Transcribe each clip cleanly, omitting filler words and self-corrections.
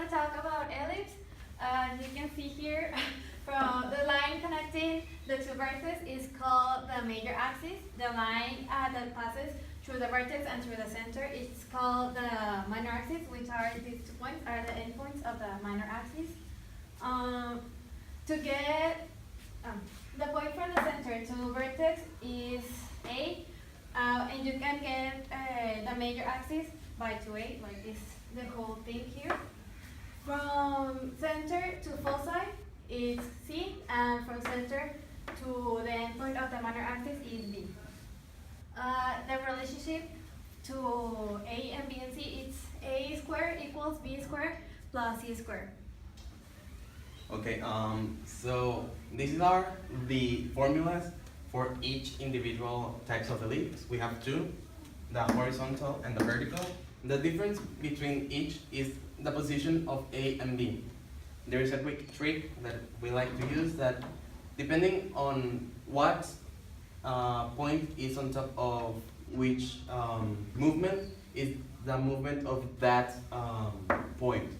to talk about ellipse. You can see here from the line connecting the two vertices is called the major axis. The line that passes through the vertex and through the center is called the minor axis, which are these 2 points are the endpoints of the minor axis. To get the point from the center to vertex is A, and you can get the major axis by 2A, like this, the whole thing here. From center to foci is C, and from center to the endpoint of the minor axis is B. The relationship to A and B and C is A squared equals B squared plus C squared. Okay, so these are the formulas for each individual types of ellipse. We have two, the horizontal and the vertical. The difference between each is the position of A and B. There is a quick trick that we like to use that depending on what point is on top of which movement is the movement of that point.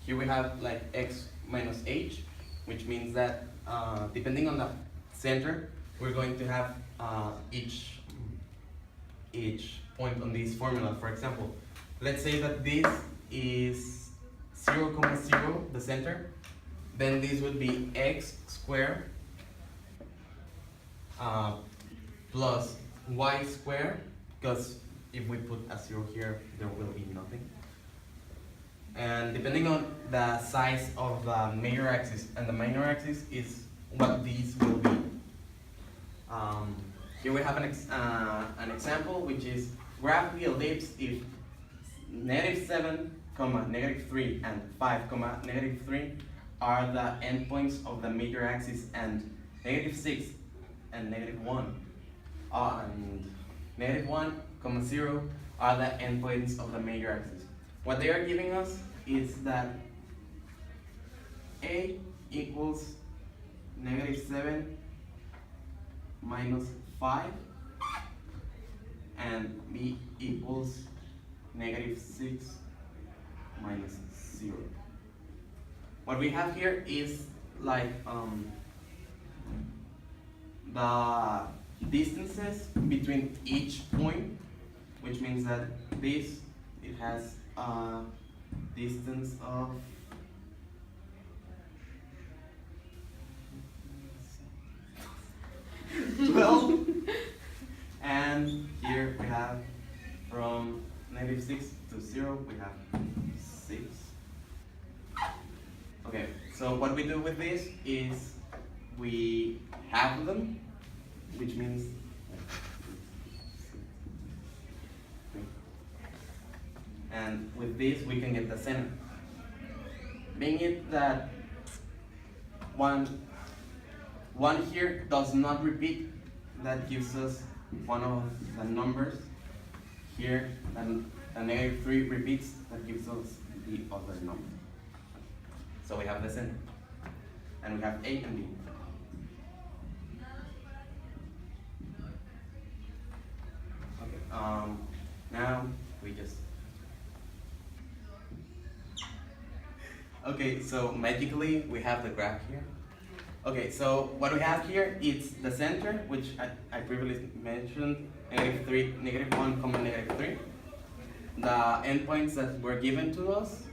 Here we have like x minus h, which means that depending on the center, we're going to have each point on this formula. For example, let's say that this is 0, 0, the center, then this would be x squared plus y squared, because if we put a 0 here, there will be nothing. And depending on the size of the major axis and the minor axis is what these will be. Here we have an example, which is graph the ellipse if -7, -3 and 5, -3 are the endpoints of the major axis, and -6 and -1 and -1, 0 are the endpoints of the major axis. What they are giving us is that A equals -7 minus 5 and B equals -6 minus 0. What we have here is like the distances between each point, which means that this, it has a distance of and here we have from -6 to 0 we have 6. Okay, so what we do with this is we halve them, which means and with this we can get the center. Being it that one here does not repeat, that gives us one of the numbers. Here and the -3 repeats, that gives us the other number. So we have the center, and we have A and B. Okay, now we just okay, so magically we have the graph here. Okay, so what we have here is the center, which I previously mentioned, -3, -1, -3. The endpoints that were given to us,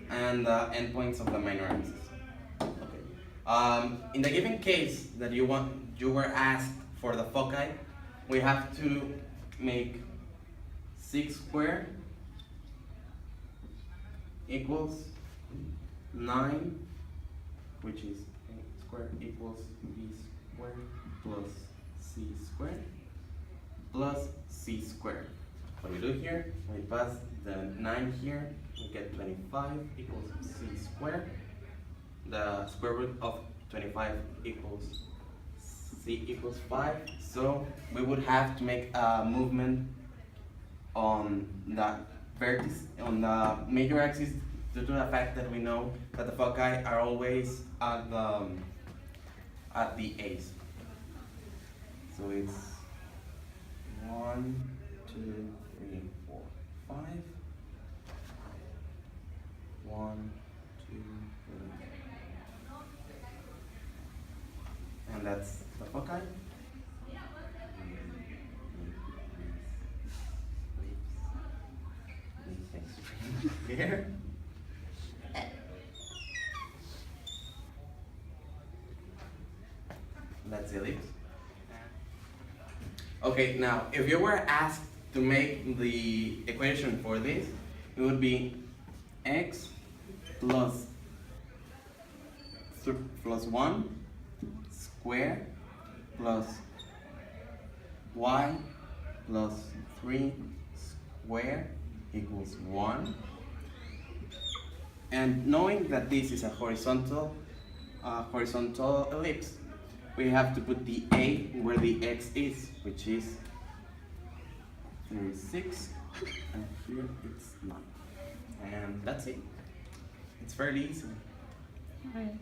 and the endpoints of the minor axis. Okay. In the given case that you were asked for the foci, we have to make 6 squared equals 9, which is A squared equals B squared plus C squared plus C squared. What we do here, we pass the 9 here, we get 25 equals C squared. The square root of 25 equals C equals 5. So we would have to make a movement on the vertex, on the major axis, due to the fact that we know that the foci are always at the A's. So it's 1, 2, 3, 4, here. That's the ellipse. Okay, now if you were asked to make the equation for this, it would be x plus 1 square plus y plus 3 square equals 1. And knowing that this is a horizontal ellipse, we have to put the a where the x is, which is 36, and here it's 9. And that's it. It's fairly easy. Right.